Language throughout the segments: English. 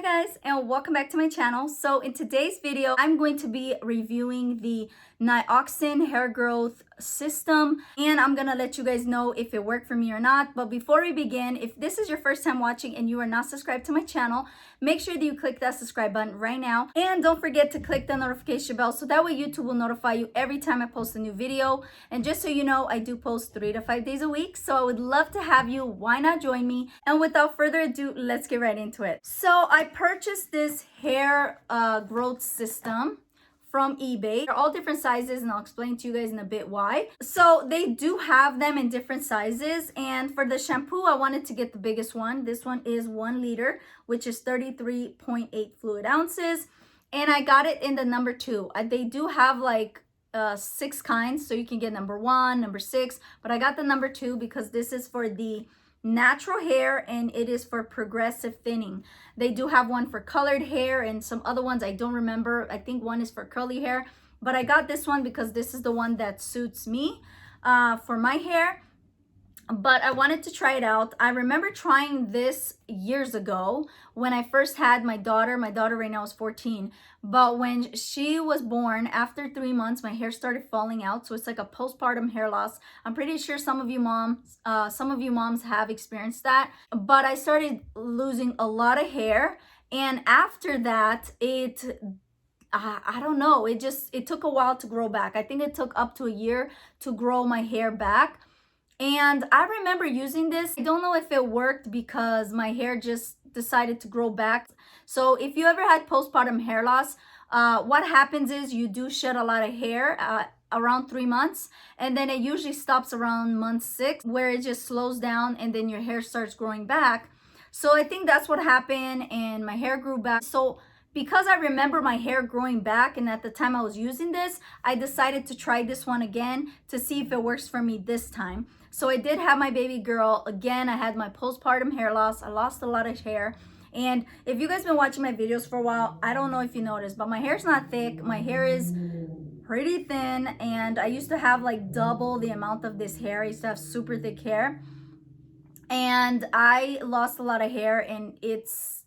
Hi guys, and welcome back to my channel. So in today's video, I'm going to be reviewing the Nioxin hair growth system, and I'm gonna let you guys know if it worked for me or not. But before we begin, if this is your first time watching and you are not subscribed to my channel, make sure that you click that subscribe button right now, and don't forget to click the notification bell so that way YouTube will notify you every time I post a new video. And just so you know, I do post 3 to 5 days a week, so I would love to have you. Why not join me? And without further ado, let's get right into it. So I purchased this hair growth system from eBay. They're all different sizes, and I'll explain to you guys in a bit why. So they do have them in different sizes, and for the shampoo I wanted to get the biggest one. This one is 1 liter, which is 33.8 fluid ounces, and I got it in the number 2. They do have like 6 kinds, so you can get number 1, number 6, but I got the number 2 because this is for the natural hair and it is for progressive thinning. They do have one for colored hair and some other ones I don't remember. I think one is for curly hair, but I got this one because this is the one that suits me for my hair. But I wanted to try it out. I remember trying this years ago when I first had my daughter. My daughter right now is 14. But when she was born, after 3 months, my hair started falling out. So it's like a postpartum hair loss. I'm pretty sure some of you moms have experienced that. But I started losing a lot of hair. And after that, I don't know, it took a while to grow back. I think it took up to a year to grow my hair back. And I remember using this. I don't know if it worked because my hair just decided to grow back. So if you ever had postpartum hair loss, what happens is you do shed a lot of hair around 3 months, and then it usually stops around month 6 where it just slows down and then your hair starts growing back. So I think that's what happened, and my hair grew back. So because I remember my hair growing back and at the time I was using this, I decided to try this one again to see if it works for me this time. So I did have my baby girl. Again, I had my postpartum hair loss. I lost a lot of hair. And if you guys been watching my videos for a while, I don't know if you noticed, but my hair's not thick. My hair is pretty thin, and I used to have like double the amount of this hair. I used to have super thick hair. And I lost a lot of hair, and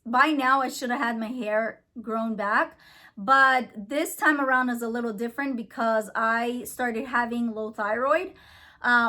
by now I should have had my hair grown back, but this time around is a little different because I started having low thyroid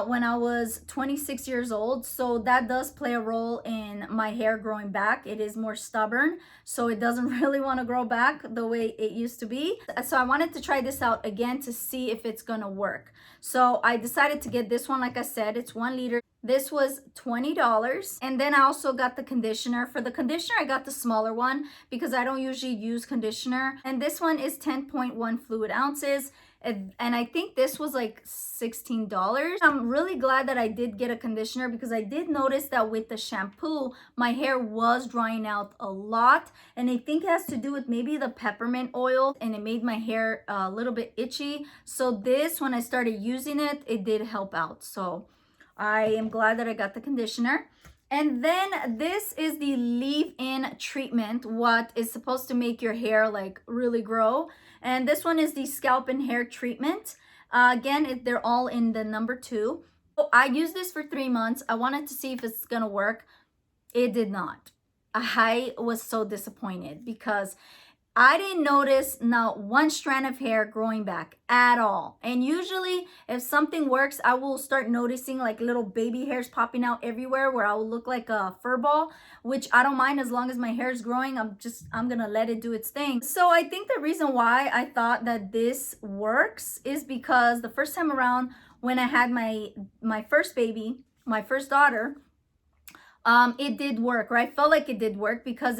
when I was 26 years old. So that does play a role in my hair growing back. It is more stubborn, so it doesn't really want to grow back the way it used to be. So I wanted to try this out again to see if it's gonna work. So I decided to get this one. Like I said, it's 1 liter. This was $20. And then I also got the conditioner. For the conditioner, I got the smaller one because I don't usually use conditioner. And this one is 10.1 fluid ounces. And I think this was like $16. I'm really glad that I did get a conditioner because I did notice that with the shampoo, my hair was drying out a lot. And I think it has to do with maybe the peppermint oil, and it made my hair a little bit itchy. So this, when I started using it, it did help out. So I am glad that I got the conditioner. And then this is the leave-in treatment, what is supposed to make your hair like really grow. And this one is the scalp and hair treatment. Again, they're all in the number 2. So I used this for 3 months. I wanted to see if it's gonna work. It did not. I was so disappointed because I didn't notice not one strand of hair growing back at all. And usually if something works, I will start noticing like little baby hairs popping out everywhere where I will look like a fur ball, which I don't mind as long as my hair is growing. I'm gonna let it do its thing. So I think the reason why I thought that this works is because the first time around when I had my first baby, my first daughter, it did work, or I felt like it did work because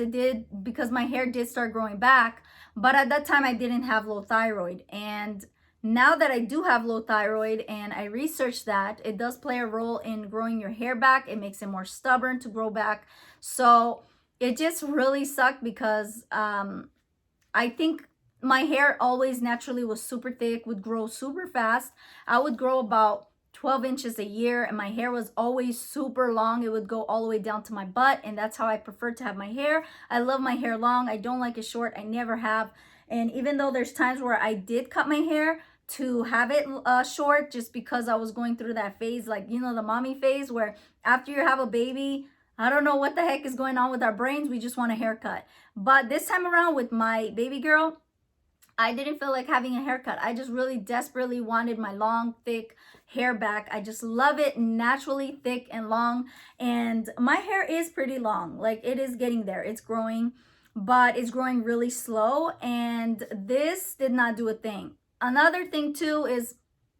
my hair did start growing back. But at that time I didn't have low thyroid, and now that I do have low thyroid and I researched that, it does play a role in growing your hair back. It makes it more stubborn to grow back. So it just really sucked because I think my hair always naturally was super thick, would grow super fast. I would grow about 12 inches a year, and my hair was always super long. It would go all the way down to my butt, and that's how I prefer to have my hair. I love my hair long. I don't like it short. I never have. And even though there's times where I did cut my hair to have it short, just because I was going through that phase, like, you know, the mommy phase, where after you have a baby, I don't know what the heck is going on with our brains. We just want a haircut. But this time around with my baby girl, I didn't feel like having a haircut. I just really desperately wanted my long, thick hair back. I just love it naturally thick and long. And my hair is pretty long. Like, it is getting there. It's growing, but it's growing really slow. And this did not do a thing. Another thing too is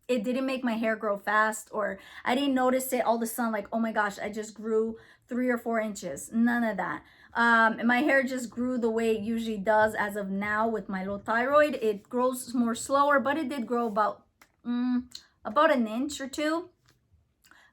it didn't make my hair grow fast, or I didn't notice it all of a sudden like, oh my gosh, I just grew 3 or 4 inches. None of that. My hair just grew the way it usually does as of now with my low thyroid. It grows more slower, but it did grow about an inch or two.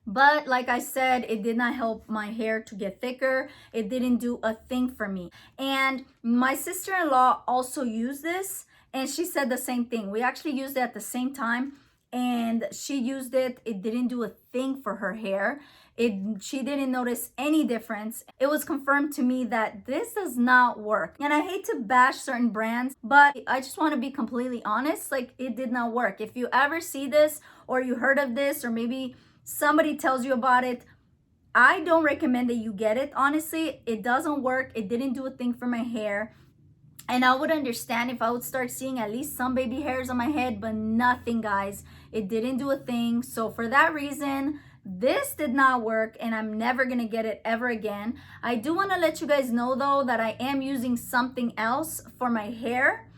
But like I said, it did not help my hair to get thicker. It didn't do a thing for me. And my sister-in-law also used this, and she said the same thing. We actually used it at the same time, and she used it. It didn't do a thing for her hair. She didn't notice any difference. It was confirmed to me that this does not work. And I hate to bash certain brands, but I just want to be completely honest. Like, it did not work. If you ever see this, or you heard of this, or maybe somebody tells you about it, I don't recommend that you get it. Honestly, it doesn't work. It didn't do a thing for my hair. And I would understand if I would start seeing at least some baby hairs on my head, but nothing, guys. It didn't do a thing. So for that reason, this did not work, and I'm never gonna get it ever again. I do want to let you guys know though that I am using something else for my hair,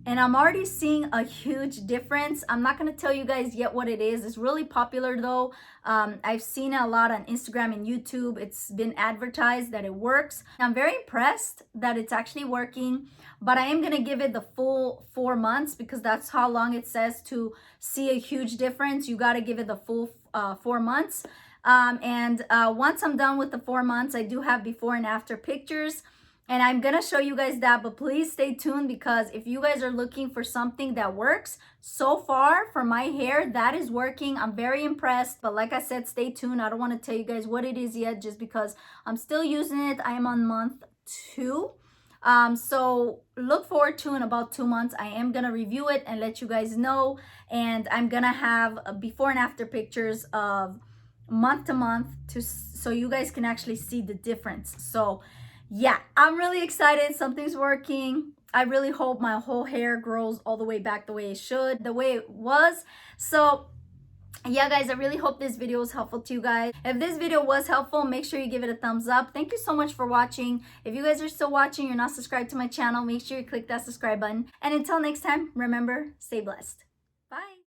and I'm already seeing a huge difference. I'm not going to tell you guys yet what it is. It's really popular though. I've seen it a lot on Instagram and YouTube. It's been advertised that it works. I'm very impressed that it's actually working, but I am going to give it the full 4 months because that's how long it says to see a huge difference. You got to give it the full 4 months. Once I'm done with the 4 months, I do have before and after pictures. And I'm going to show you guys that, but please stay tuned, because if you guys are looking for something that works, so far for my hair, that is working. I'm very impressed, but like I said, stay tuned. I don't want to tell you guys what it is yet, just because I'm still using it. I am on month 2. So look forward to in about 2 months, I am going to review it and let you guys know. And I'm going to have before and after pictures of month to month so you guys can actually see the difference. So yeah, I'm really excited. Something's working. I really hope my whole hair grows all the way back the way it should, the way it was. So yeah, guys, I really hope this video was helpful to you guys. If this video was helpful, make sure you give it a thumbs up. Thank you so much for watching. If you guys are still watching, you're not subscribed to my channel, make sure you click that subscribe button. And until next time, remember, stay blessed. Bye.